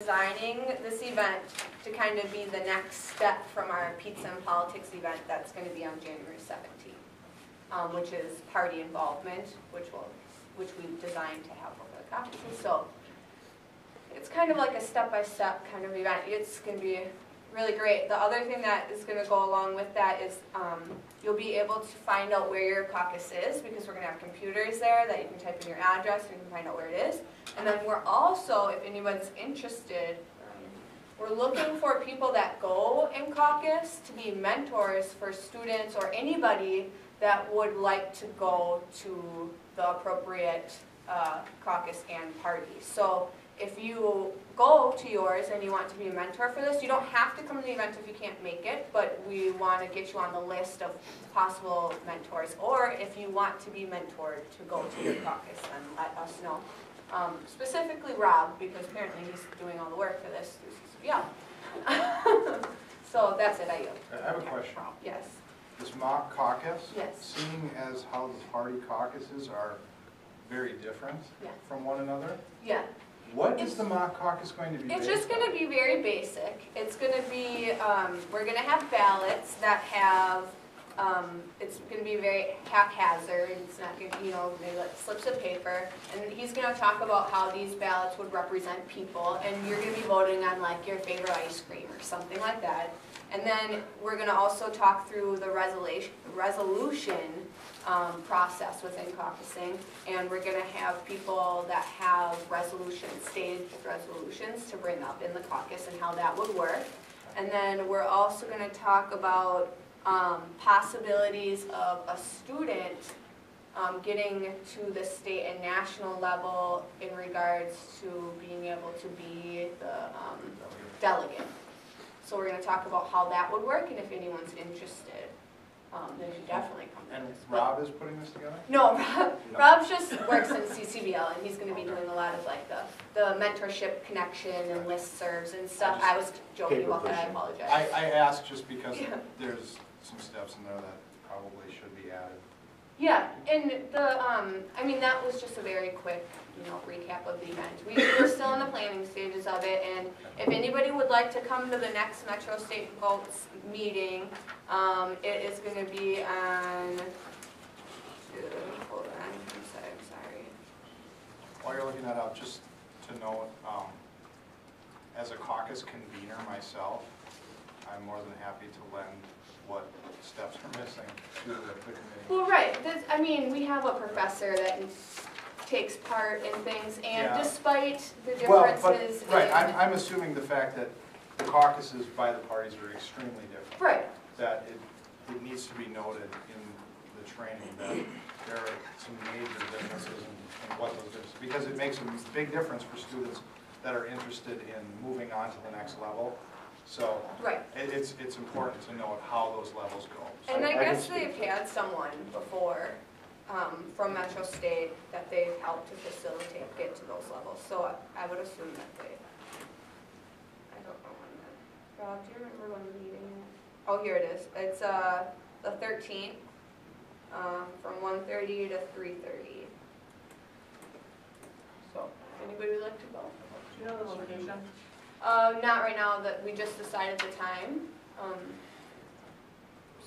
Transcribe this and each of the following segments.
Designing this event to kind of be the next step from our Pizza and Politics event that's going to be on January 17th, which is party involvement, which we've designed to have over the caucuses. So it's kind of like a step-by-step kind of event. It's going to be really great. The other thing that is going to go along with that is you'll be able to find out where your caucus is, because we're going to have computers there that you can type in your address and you can find out where it is. And then we're also, if anyone's interested, we're looking for people that go in caucus to be mentors for students or anybody that would like to go to the appropriate caucus and party. So if you go to yours and you want to be a mentor for this, you don't have to come to the event if you can't make it, but we want to get you on the list of possible mentors. Or if you want to be mentored to go to your caucus, then let us know. Specifically Rob, because apparently he's doing all the work for this. Yeah. So that's it, I yield. I have a question. Yes. This mock caucus, yes, seeing as how the party caucuses are very different from one another, what is the mock caucus going to be? It's just going to be very basic. It's going to be, we're going to have ballots that have, it's going to be very haphazard. It's not going to, you know, maybe like slips of paper. And he's going to talk about how these ballots would represent people. And you're going to be voting on like your favorite ice cream or something like that. And then we're going to also talk through the resolution process within caucusing, and we're going to have people that have resolutions, staged resolutions to bring up in the caucus and how that would work. And then we're also going to talk about possibilities of a student getting to the state and national level in regards to being able to be the delegate. So we're going to talk about how that would work, and if anyone's interested, then you should definitely come to And this. Rob is putting this together? No, Rob just works in CCBL, and he's going to be doing a lot of like the mentorship connection and listservs and stuff. I was joking about that, I apologize. I asked just because there's some steps in there that probably should be added. Yeah, and the, I mean, that was just a very quick, you know, recap of the event. We're still in the planning stages of it, and if anybody would like to come to the next Metro State Votes meeting, it is going to be on, hold on, I'm sorry. While you're looking that up, just to note, as a caucus convener myself, I'm more than happy to lend what steps are missing to the committee. Well, right. I mean, we have a professor that takes part in things, and despite the differences... Right, I'm assuming the fact that the caucuses by the parties are extremely different. Right. That it needs to be noted in the training that there are some major differences in what those differences, because it makes a big difference for students that are interested in moving on to the next level. So it's important to note how those levels go. And I guess they've had someone before from Metro State that they've helped to facilitate get to those levels. So I would assume that they, I don't know when that, Rob, do you remember when the meeting is? Oh, here it is. It's the 13th from 1:30 to 3:30. So anybody would like to go? Do you know the location? Not right now, that we just decided the time.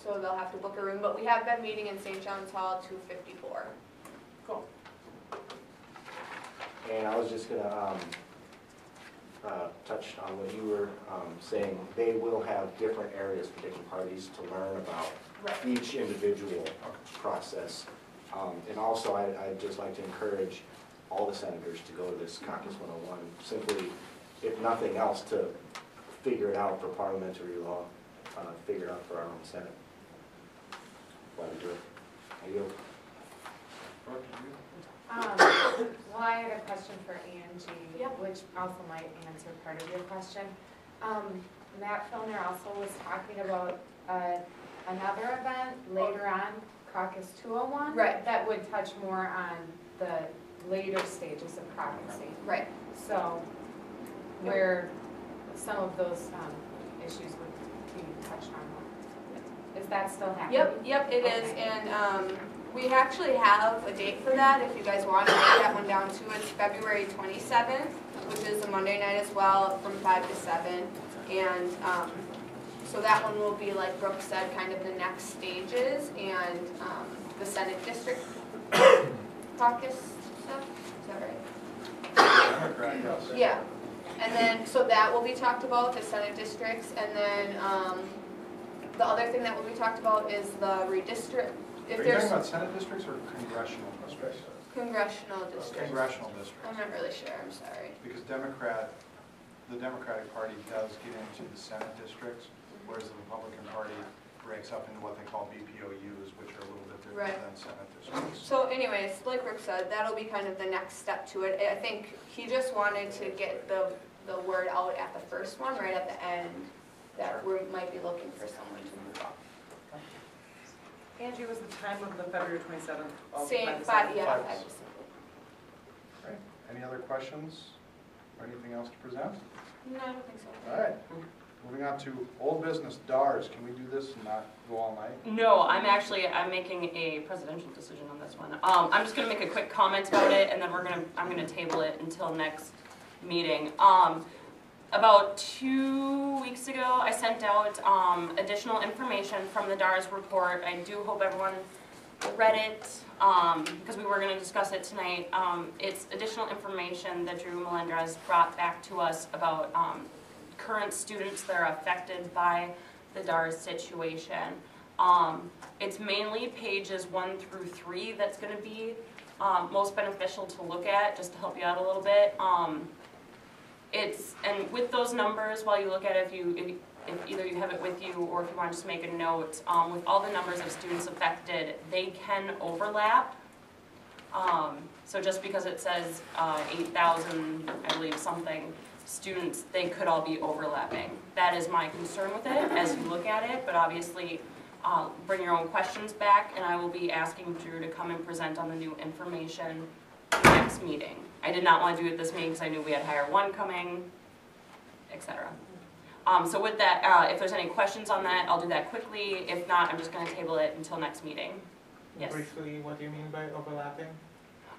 So they'll have to book a room, but we have been meeting in St. John's Hall 254. Cool. And I was just going to touch on what you were saying. They will have different areas for different parties to learn about each individual process. And also, I'd just like to encourage all the senators to go to this Caucus 101, simply, if nothing else, to figure it out for parliamentary law, figure it out for our own Senate. Why do we do it? I yield. Well, I had a question for Angie, which also might answer part of your question. Matt Filner also was talking about another event later on, Caucus 201, that would touch more on the later stages of caucusing. Right. So, where some of those issues would be touched on. Is that still happening? Yep, it is, and we actually have a date for that if you guys want to write that one down too. It's February 27th which is a Monday night as well, from 5 to 7. And so that one will be, like Brooke said, kind of the next stages, and the Senate District caucus stuff. Is that right? Democrat, yes. Yeah. And then, so that will be talked about, the Senate districts, and then the other thing that will be talked about is the redistrict. Are you talking about Senate districts or congressional districts? Congressional districts. Congressional districts. I'm not really sure, I'm sorry. Because the Democratic Party does get into the Senate districts, whereas the Republican Party breaks up into what they call BPOUs, which are a little bit different than Senate districts. So anyways, like Brooke said, that'll be kind of the next step to it. I think he just wanted to get the word out at the first one, right at the end, that we might be looking for someone to move up. Angie, was the time of the February 27th? Same, 5 to 7? but yeah. Five. Right. Any other questions or anything else to present? No, I don't think so. All right. Moving on to old business, DARS. Can we do this and not go all night? No, I'm making a presidential decision on this one. I'm just gonna make a quick comment about it, and then I'm gonna table it until next meeting. About 2 weeks ago, I sent out additional information from the DARS report. I do hope everyone read it, because we were gonna discuss it tonight. It's additional information that Drew Melendrez brought back to us about current students that are affected by the DARS situation. It's mainly pages 1 through 3 that's going to be most beneficial to look at, just to help you out a little bit. And with those numbers, while you look at it, if either you have it with you or if you want to just make a note, with all the numbers of students affected, they can overlap. So just because it says 8,000, I believe, something students, they could all be overlapping. That is my concern with it as you look at it, but obviously bring your own questions back, and I will be asking Drew to come and present on the new information next meeting. I did not want to do it this meeting because I knew we had Hire 1 coming, etc. So with that, if there's any questions on that, I'll do that quickly. If not, I'm just going to table it until next meeting. Yes? Briefly, what do you mean by overlapping?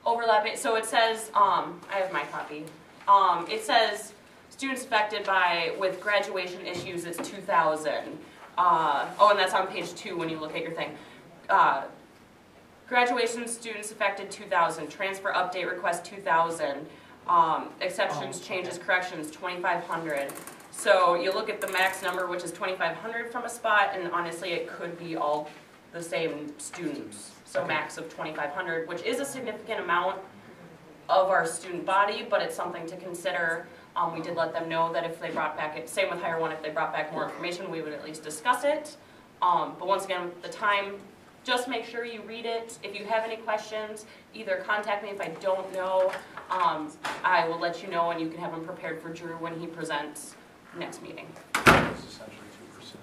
Overlapping, so it says, I have my copy. It says students affected with graduation issues, it's 2,000. Oh, and that's on page 2 when you look at your thing. Graduation students affected 2,000. Transfer update request 2,000. Exceptions, changes, corrections 2,500. So you look at the max number, which is 2,500 from a spot, and honestly, it could be all the same students. So max of 2,500, which is a significant amount of our student body, but it's something to consider. We did let them know that if they brought back, same with Hire 1, if they brought back more information, we would at least discuss it. But once again, the time, just make sure you read it. If you have any questions, either contact me if I don't know. I will let you know, and you can have them prepared for Drew when he presents next meeting. It's essentially 2%.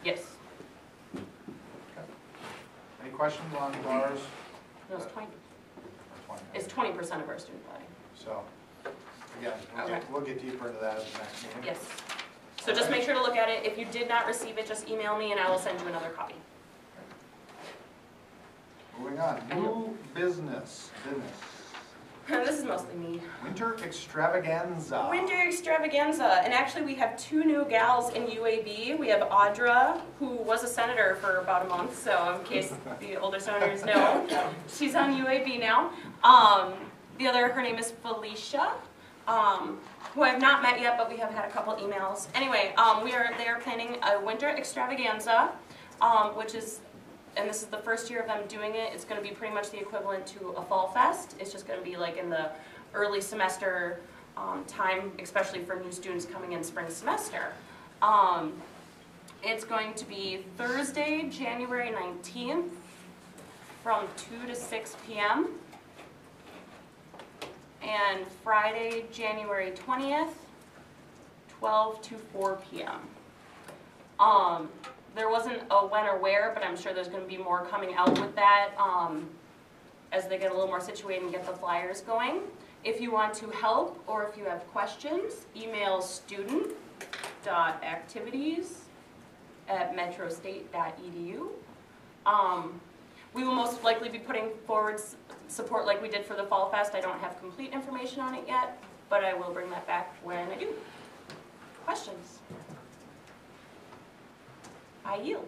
Yes. Okay. Any questions on DARS? No, it's 20. Or 20? It's 20% of our student body. So, again, we'll get deeper into that at the next meeting. Yes. So just make sure to look at it. If you did not receive it, just email me and I will send you another copy. Moving on, new business. This is mostly me. Winter extravaganza. Winter extravaganza. And actually we have 2 new gals in UAB. We have Audra, who was a senator for about a month, so in case the older senators know, she's on UAB now. The other, her name is Felicia, who I've not met yet, but we have had a couple emails. Anyway, they are planning a winter extravaganza, which is, and this is the first year of them doing it. It's going to be pretty much the equivalent to a fall fest. It's just going to be like in the early semester time, especially for new students coming in spring semester. It's going to be Thursday, January 19th from 2 to 6 p.m. and Friday, January 20th, 12 to 4 p.m. There wasn't a when or where, but I'm sure there's going to be more coming out with that as they get a little more situated and get the flyers going. If you want to help or if you have questions, email student.activities@metrostate.edu. We will most likely be putting forward support like we did for the Fall Fest. I don't have complete information on it yet, but I will bring that back when I do. Questions? I yield.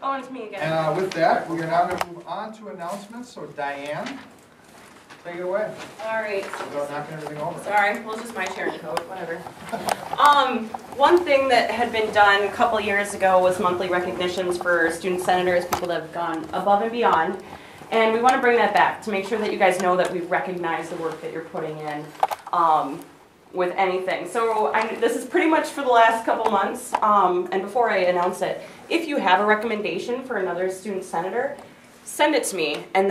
Oh, and it's me again. And with that, we are now going to move on to announcements. So Diane, take it away. All right. Without knocking everything over. Sorry, well, it's just my sharing code, whatever. One thing that had been done a couple years ago was monthly recognitions for student senators, people that have gone above and beyond. And we want to bring that back to make sure that you guys know that we recognize the work that you're putting in with anything. So this is pretty much for the last couple months. And before I announce it, if you have a recommendation for another student senator, send it to me and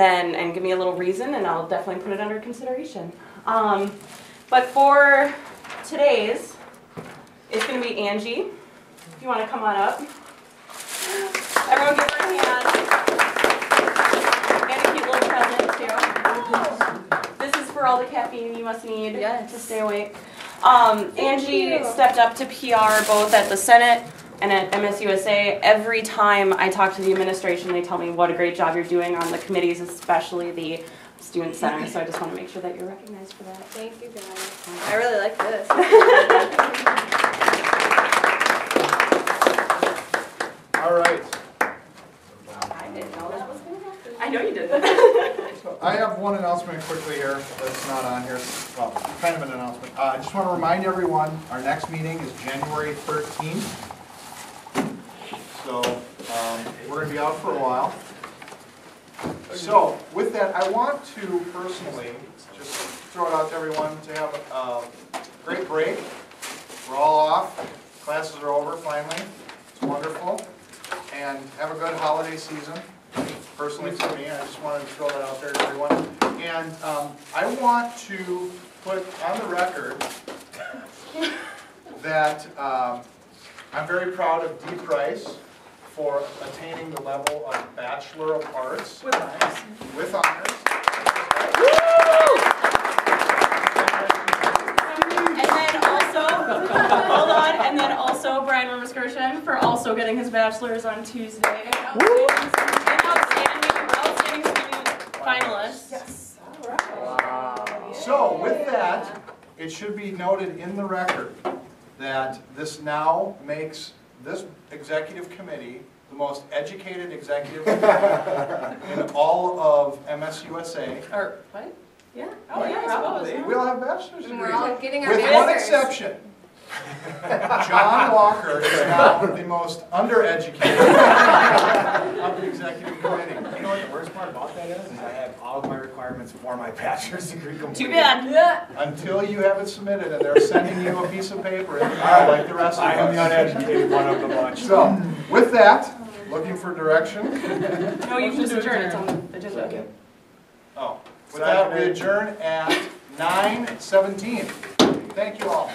give me a little reason, and I'll definitely put it under consideration. But for today's, it's going to be Angie. If you want to come on up. Everyone give her a hand. And a cute little present, too. This is for all the caffeine you must need to stay awake. Angie stepped up to PR both at the Senate and at MSUSA. Every time I talk to the administration, they tell me what a great job you're doing on the committees, especially the student center. So I just want to make sure that you're recognized for that. Thank you, guys. I really like this. All right. I didn't know that was going to happen. I know you didn't. So I have one announcement quickly here that's not on here. Well, kind of an announcement. I just want to remind everyone, our next meeting is January 13th. So we're going to be out for a while. So with that, I want to personally just throw it out to everyone to have a great break. We're all off. Classes are over finally. It's wonderful. And have a good holiday season. Personally for me, I just wanted to throw that out there to everyone. And I want to put on the record that I'm very proud of Dee Price for attaining the level of Bachelor of Arts. With honors. With honors. And then also, hold on, and then also Brian Rummerskershen for also getting his bachelor's on Tuesday. Outstanding student finalist. Yes. All right. So with that, it should be noted in the record that this now makes this executive committee the most educated executive committee in all of MSUSA. Or, what? Yeah. Oh, yeah, probably. We all have bachelor's And degrees. we're all getting our With one masters. exception. John Walker is now the most undereducated of the executive committee. You know what the worst part about that is I have all of my requirements for my bachelor's degree completed. Too bad. Until you have it submitted and they're sending you a piece of paper in the mail like the rest of us. I am the uneducated one of the bunch. So, with that, looking for direction. No, you can just adjourn. It's on the agenda. Oh, with that, we adjourn at 9:17. Thank you all.